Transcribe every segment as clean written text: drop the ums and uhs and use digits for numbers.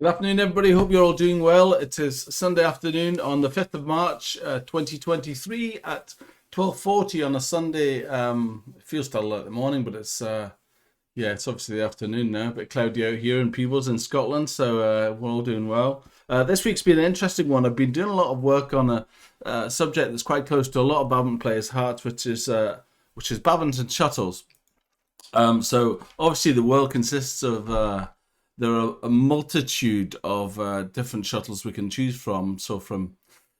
Good afternoon, everybody. Hope you're all doing well. It is Sunday afternoon on the 5th of March, 2023 at 12:40 on a Sunday. It feels still like the morning, but it's obviously the afternoon now. A bit cloudy out here in Peebles in Scotland, so we're all doing well. This week's been an interesting one. I've been doing a lot of work on a subject that's quite close to a lot of badminton players' hearts, which is badminton shuttles. So obviously the world consists of there are a multitude of different shuttles we can choose from. So from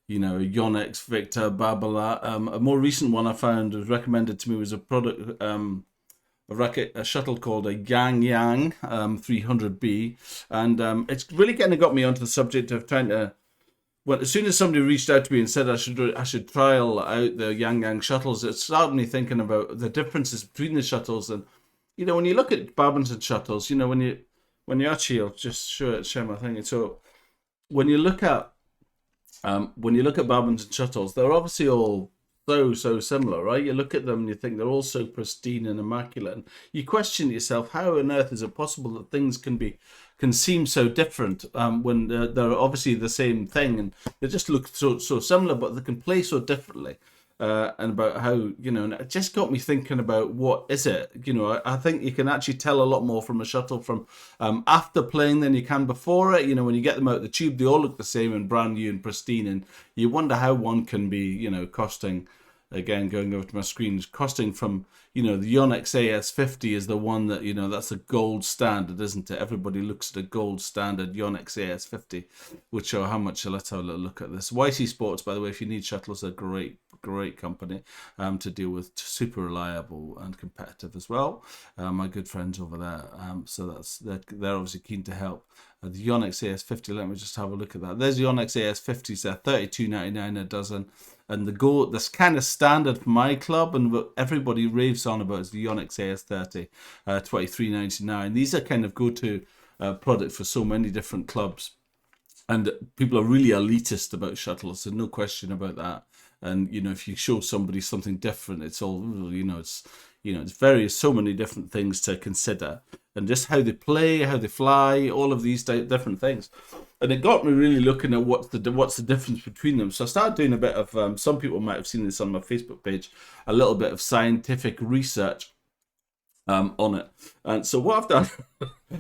Yonex, Victor, Babala. A more recent one I found was recommended to me was a product a shuttle called a Yang Yang 300B, and it's really kind of got me onto the subject of trying to. Well, as soon as somebody reached out to me and said I should trial out the Yang Yang shuttles, it started me thinking about the differences between the shuttles. And when you look at badminton shuttles, when you actually, I'll just share my thing. So when you look at badminton shuttles, they're obviously all so similar, right? You look at them and you think they're all so pristine and immaculate, and you question yourself, how on earth is it possible that things can seem so different when they're obviously the same thing, and they just look so similar, but they can play so differently. And about how, and it just got me thinking about what is it. I think you can actually tell a lot more from a shuttle from after playing than you can before it. When you get them out of the tube, they all look the same and brand new and pristine, and you wonder how one can be, costing. Again, going over to my screen, costing from, the Yonex AS50 is the one that, that's a gold standard, isn't it? Everybody looks at a gold standard Yonex AS50, which show how much. Let's have a little look at this. YT Sports, by the way, if you need shuttles, are great company to deal with, super reliable and competitive as well. My good friends over there. So they're obviously keen to help. The Yonex AS50, let me just have a look at that. There's the Yonex AS50s there, $32.99 a dozen. And the goal, that's kind of standard for my club, and what everybody raves on about is the Yonex AS30, $23.99. These are kind of go-to product for so many different clubs, and people are really elitist about shuttles, so no question about that. And if you show somebody something different, it's all it's so many different things to consider, and just how they play, how they fly, all of these different things. And it got me really looking at what's the difference between them. So I started doing a bit of some people might have seen this on my Facebook page, a little bit of scientific research on it. And so what I've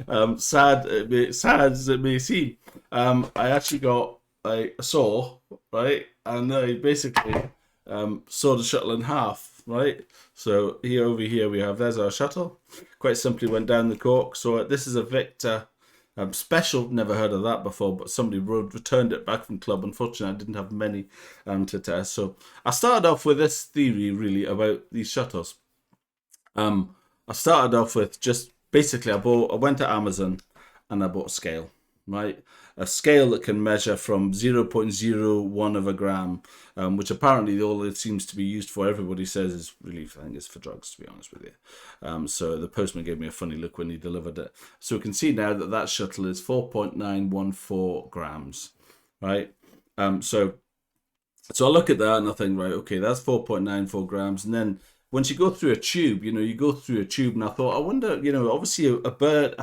done, sad as it may seem, I actually got a saw, right, and I basically sawed the shuttle in half, right. So over here we have, there's our shuttle. Quite simply went down the cork. So this is a Victor special, never heard of that before, but somebody returned it back from club. Unfortunately, I didn't have many to test. So I started off with this theory really about these shuttles. I started off with just basically I went to Amazon and I bought a scale, right? A scale that can measure from 0.01 of a gram, which apparently all it seems to be used for, everybody says, is really, I think it's for drugs, to be honest with you. So the postman gave me a funny look when he delivered it. So we can see now that shuttle is 4.914 grams, right? So I look at that and I think, right, okay, that's 4.94 grams. And then once you go through a tube, you go through a tube, and I thought, I wonder, obviously a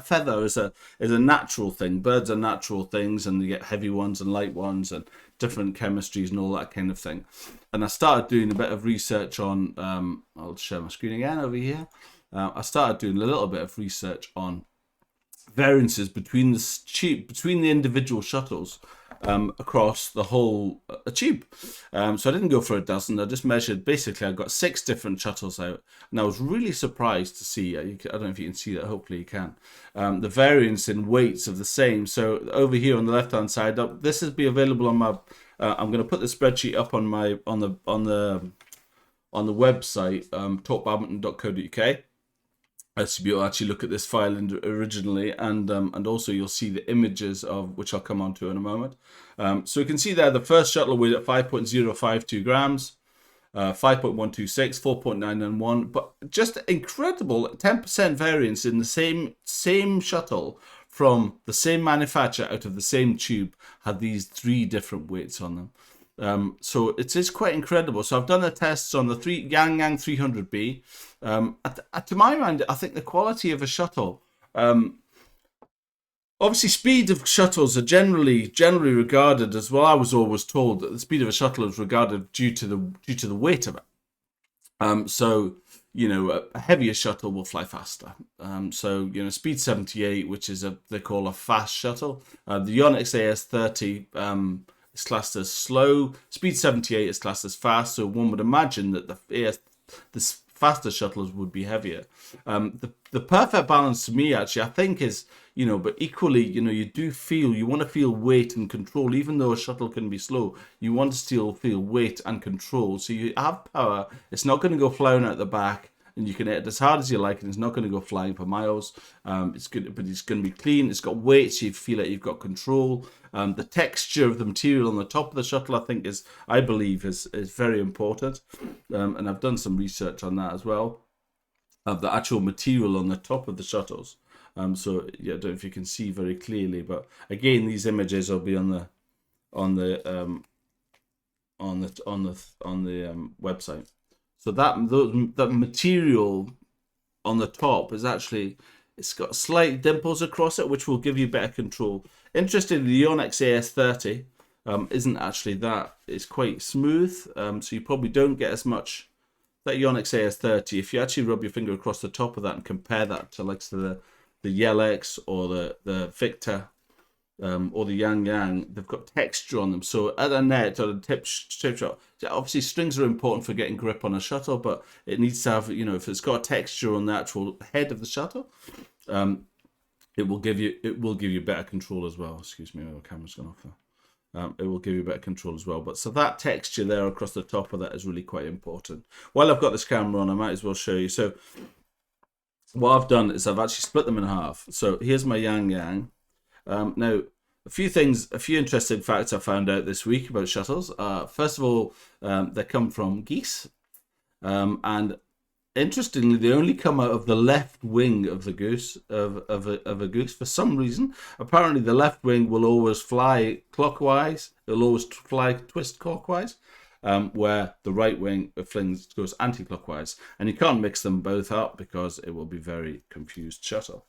feather is a natural thing. Birds are natural things, and you get heavy ones and light ones and different chemistries and all that kind of thing. And I started doing a bit of research on, I'll share my screen again over here. I started doing a little bit of research on variances between the individual shuttles across the whole tube. So I didn't go for a dozen. I just measured. Basically, I got 6 different shuttles out, and I was really surprised to see. I don't know if you can see that. Hopefully, you can. The variance in weights of the same. So over here on the left-hand side, this will be available on my. I'm going to put the spreadsheet up on the website, talkbadminton.co.uk. So you'll actually look at this file originally, and also you'll see the images of which I'll come on to in a moment. So you can see there the first shuttle weighed at 5.052 grams, 5.126, 4.991, but just incredible 10% variance in the same shuttle from the same manufacturer out of the same tube had these 3 different weights on them. So it is quite incredible. So I've done the tests on the Yang Yang 300B. To my mind, I think the quality of a shuttle Obviously, speed of shuttles are generally regarded as well. I was always told that the speed of a shuttle is regarded due to the weight of it. So you know, a heavier shuttle will fly faster. So you know, speed 78, which is they call a fast shuttle. The Yonex AS30 is classed as slow. Speed 78 is classed as fast. So one would imagine that the faster shuttles would be heavier. The perfect balance to me, actually, I think is, you know, but equally, you know, you want to feel weight and control. Even though a shuttle can be slow, you want to still feel weight and control. So you have power. It's not going to go flying out the back, and you can hit it as hard as you like, and it's not going to go flying for miles. It's good, but it's going to be clean. It's got weight, so you feel like you've got control. The texture of the material on the top of the shuttle, I believe, is very important. And I've done some research on that as well, of the actual material on the top of the shuttles. So yeah, I don't know if you can see very clearly, but again, these images will be on the website. So that material on the top is actually, it's got slight dimples across it, which will give you better control. Interestingly, the Yonex AS30 isn't actually that. It's quite smooth, so you probably don't get as much. That Yonex AS30, if you actually rub your finger across the top of that and compare that to like the Yelex or the Victor or the Yang, they've got texture on them. So at a net or a tip shot, obviously strings are important for getting grip on a shuttle, but it needs to have, you know, if it's got texture on the actual head of the shuttle, it will give you better control as well. Excuse me, my camera's gone off there. It will give you better control as well. But so that texture there across the top of that is really quite important. While I've got this camera on, I might as well show you. So what I've done is I've actually split them in half. So here's my Yang. Now, a few interesting facts I found out this week about shuttles. First of all, they come from geese. And interestingly, they only come out of the left wing of the goose of a goose for some reason. Apparently, the left wing will always fly clockwise. It'll always twist clockwise, where the right wing goes anti-clockwise. And you can't mix them both up because it will be very confused shuttle.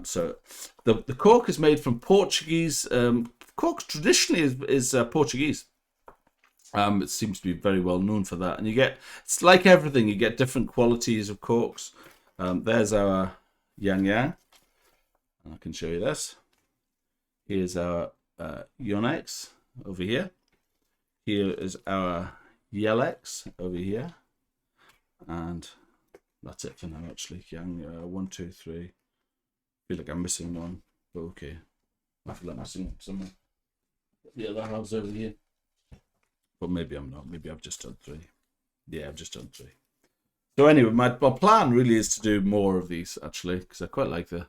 So the cork is made from Portuguese. Cork traditionally is Portuguese. It seems to be very well known for that. And it's like everything, you get different qualities of corks. There's our Yang. And I can show you this. Here's our Yonex over here. Here is our Yelex over here. And that's it for now, actually. Yang, 1, 2, 3. I feel like I'm missing one, but okay. I feel like I'm missing somewhere. The other half's over here. But maybe I'm not. Maybe I've just done 3. Yeah, I've just done 3. So anyway, my plan really is to do more of these, actually, because I quite like the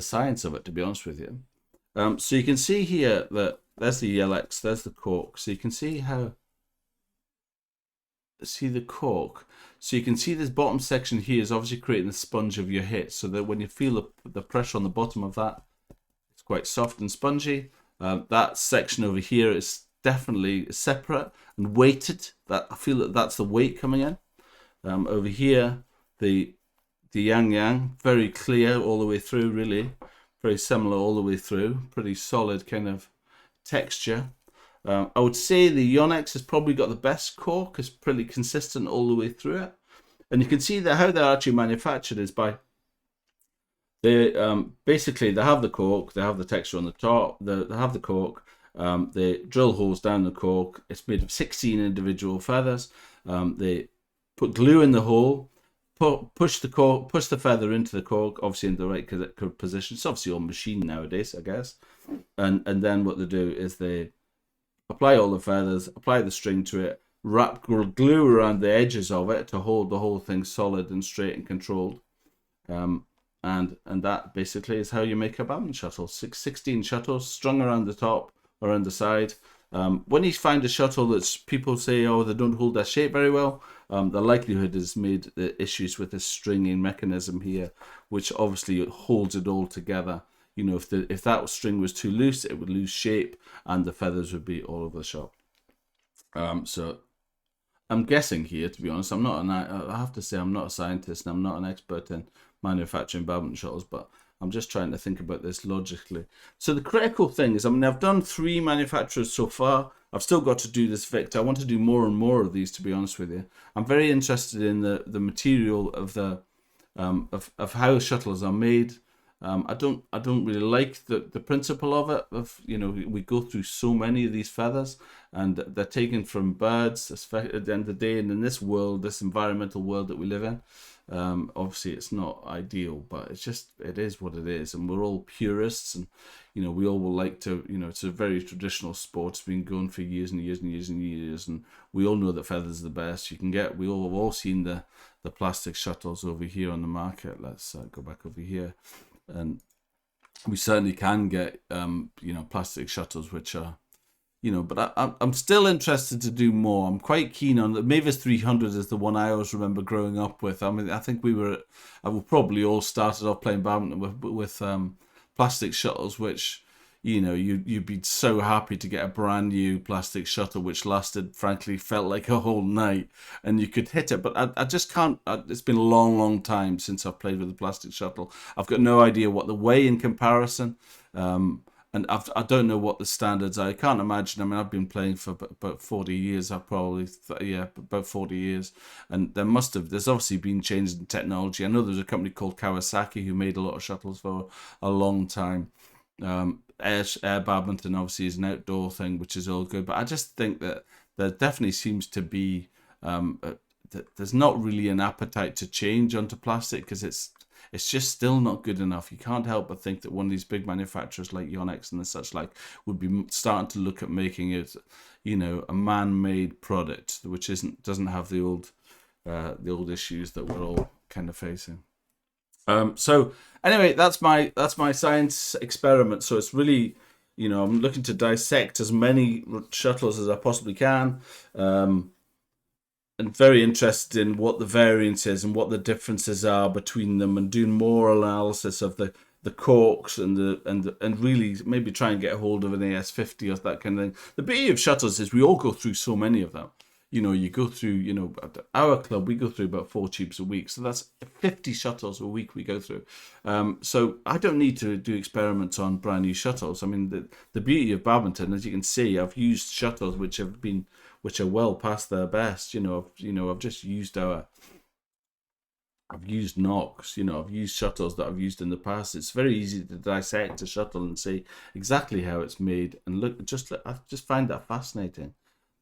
science of it, to be honest with you. So you can see here that there's the Yelex, there's the cork. So you can see the cork. So you can see this bottom section here is obviously creating the sponge of your hit, so that when you feel the pressure on the bottom of that, it's quite soft and spongy. That section over here is definitely separate and weighted. That I feel that's the weight coming in. Over here, the Yang, very clear all the way through, really. Very similar all the way through. Pretty solid kind of texture. I would say the Yonex has probably got the best cork. It's pretty consistent all the way through it. And you can see that how they're actually manufactured is by basically they have the cork, they have the texture on the top, they have the cork. They drill holes down the cork. It's made of 16 individual feathers. They put glue in the hole, push the feather into the cork, obviously in the right position. It's obviously all machine nowadays, I guess. And then what they do is they apply all the feathers, apply the string to it, wrap glue around the edges of it to hold the whole thing solid and straight and controlled. And that basically is how you make a badminton shuttle. 16 shuttles strung around the top, around the side. When you find a shuttle that's people say, oh, they don't hold their shape very well, the likelihood is made the issues with this stringing mechanism here, which obviously holds it all together. You know, if that string was too loose, it would lose shape and the feathers would be all over the shop. So I'm guessing here, to be honest. I have to say I'm not a scientist and I'm not an expert in manufacturing badminton shuttles, but I'm just trying to think about this logically. So the critical thing is, I mean, I've done 3 manufacturers so far. I've still got to do this Victor. I want to do more and more of these, to be honest with you. I'm very interested in the material of the of how shuttles are made. I don't really like the principle of it. Of, you know, we go through so many of these feathers, and they're taken from birds, especially at the end of the day. And in this world, this environmental world that we live in, obviously it's not ideal, but it is what it is. And we're all purists, and you know, we all will like to, you know, it's a very traditional sport. It's been going for years and years and years and years, and we all know that feathers are the best you can get. We all have all seen the plastic shuttles over here on the market. Let's go back over here. And we certainly can get, you know, plastic shuttles, which are, you know, but I'm still interested to do more. I'm quite keen on the Mavis 300 is the one I always remember growing up with. I mean, I think we probably all started off playing badminton with plastic shuttles, which, you know, you'd be so happy to get a brand new plastic shuttle, which lasted, frankly, felt like a whole night, and you could hit it. But I just can't. It's been a long, long time since I've played with a plastic shuttle. I've got no idea what the weigh in comparison, and I don't know what the standards are. I can't imagine. I mean, I've been playing for about 40 years. I've probably, about 40 years, and there's obviously been changes in technology. I know there's a company called Kawasaki who made a lot of shuttles for a long time. Air badminton obviously is an outdoor thing, which is all good, but I just think that there definitely seems to be there's not really an appetite to change onto plastic, because it's just still not good enough. You can't help but think that one of these big manufacturers like Yonex and such like would be starting to look at making it, you know, a man-made product, which doesn't have the old issues that we're all kind of facing. So anyway, that's my science experiment. So it's really, you know, I'm looking to dissect as many shuttles as I possibly can, and very interested in what the variance is and what the differences are between them, and doing more analysis of the corks and really maybe try and get a hold of an AS50 or that kind of thing. The beauty of shuttles is we all go through so many of them. You know, you go through, you know, at our club, we go through about 4 tubes a week. So that's 50 shuttles a week we go through. So I don't need to do experiments on brand new shuttles. I mean, the beauty of badminton, as you can see, I've used shuttles which are well past their best. I've just used I've used Knox, you know, I've used shuttles that I've used in the past. It's very easy to dissect a shuttle and see exactly how it's made. And I just find that fascinating.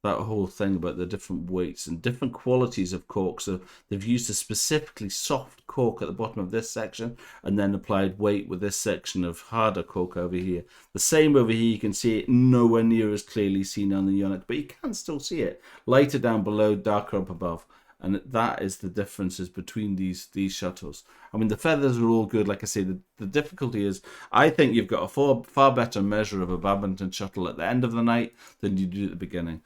That whole thing about the different weights and different qualities of cork. So they've used a specifically soft cork at the bottom of this section, and then applied weight with this section of harder cork over here. The same over here, you can see it nowhere near as clearly seen on the Yonex, but you can still see it. Lighter down below, darker up above. And that is the differences between these shuttles. I mean, the feathers are all good. Like I say, the difficulty is, I think you've got a far better measure of a badminton shuttle at the end of the night than you do at the beginning.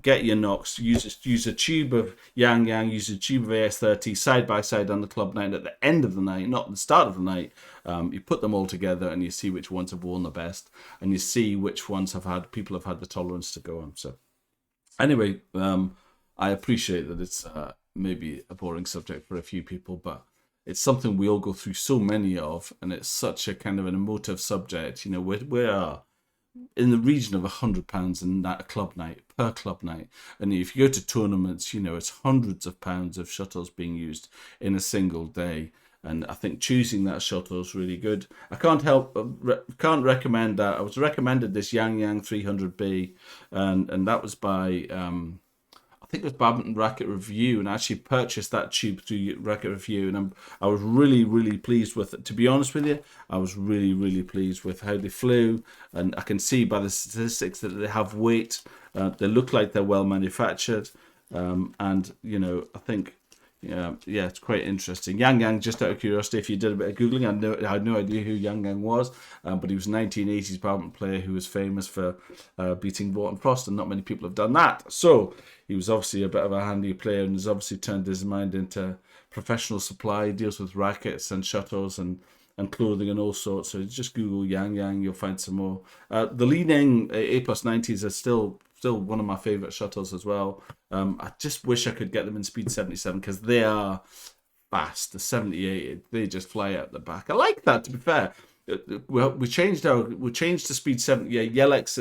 Get your Knox, use a tube of Yang Yang, use a tube of AS30 side by side on the club night at the end of the night, not the start of the night. You put them all together and you see which ones have worn the best, and you see which ones people have had the tolerance to go on. So anyway, I appreciate that it's maybe a boring subject for a few people, but it's something we all go through so many of, and it's such a kind of an emotive subject. You know, we are in the region of £100 in that club night, per club night. And if you go to tournaments, you know, it's hundreds of pounds of shuttles being used in a single day. And I think choosing that shuttle is really good. I can't recommend that. I was recommended this Yang Yang 300B, and that was by I think it was Badminton Racket Review, and I actually purchased that tube through Racket Review, and I was really, really pleased with it. To be honest with you, I was really, really pleased with how they flew, and I can see by the statistics that they have weight. They look like they're well manufactured, and you know, I think, yeah, it's quite interesting. Yang Yang, just out of curiosity, if you did a bit of googling, I had no idea who Yang Yang was, but he was a 1980s badminton player who was famous for beating Wharton Frost, and not many people have done that. So he was obviously a bit of a handy player, and has obviously turned his mind into professional supply. He deals with rackets and shuttles and clothing and all sorts. So just Google Yang Yang, you'll find some more. The Li-Ning A+90s are still one of my favourite shuttles as well. I just wish I could get them in speed 77, because they are fast. The 78, they just fly out the back. I like that, to be fair. We changed to speed 78. Yelex,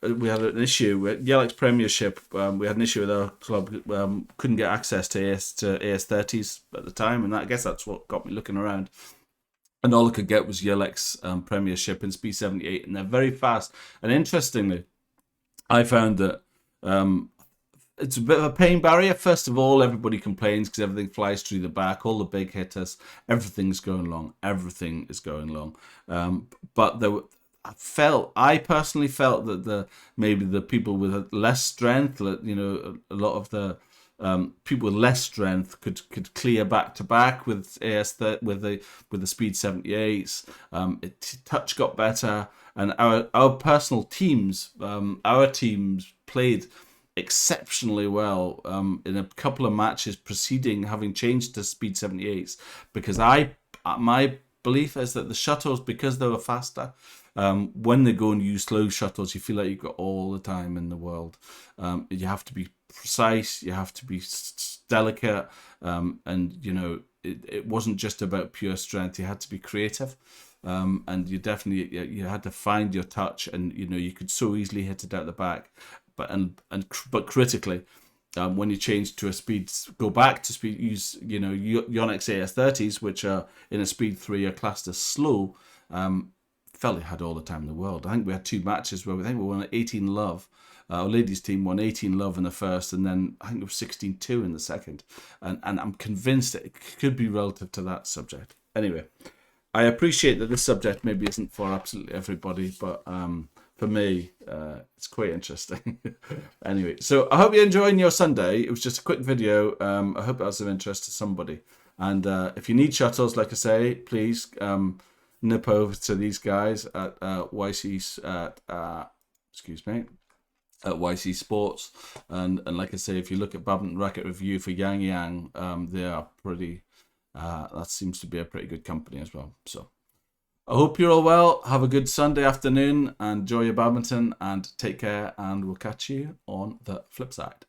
we had an issue with Yelex Premiership. We had an issue with our club. Couldn't get access to AS30s at the time, and I guess that's what got me looking around. And all I could get was Yelex Premiership and Speed 78, and they're very fast. And interestingly, I found that it's a bit of a pain barrier. First of all, everybody complains because everything flies through the back. All the big hitters, everything's going long. Everything is going long. But I personally felt that maybe the people with less strength, you know, a lot of the people with less strength could clear back to back with with the speed 78s. Touch got better, and our personal teams, our teams played exceptionally well in a couple of matches preceding having changed to speed 78s, because my belief is that the shuttles, because they were faster, when they go and use slow shuttles, you feel like you've got all the time in the world. You have to be precise, you have to be delicate, and you know, it wasn't just about pure strength. You had to be creative, and you definitely you had to find your touch, and you know, you could so easily hit it out the back. But critically, when you change to a speed, go back to speed, use, you know, Yonex AS30s, which are in a speed 3 are classed as slow. Felt it had all the time in the world. I think we had 2 matches where we won 18-love. Our ladies team won 18-love in the first, and then I think it was 16-2 in the second. And I'm convinced that it could be relative to that subject. Anyway, I appreciate that this subject maybe isn't for absolutely everybody, but for me, it's quite interesting. Anyway, so I hope you're enjoying your Sunday. It was just a quick video. I hope that was of interest to somebody. And if you need shuttles, like I say, please nip over to these guys at YC Sports. And like I say, if you look at Badminton Racket Review for Yang Yang, they are pretty, that seems to be a pretty good company as well. So I hope you're all well. Have a good Sunday afternoon and enjoy your badminton, and take care, and we'll catch you on the flip side.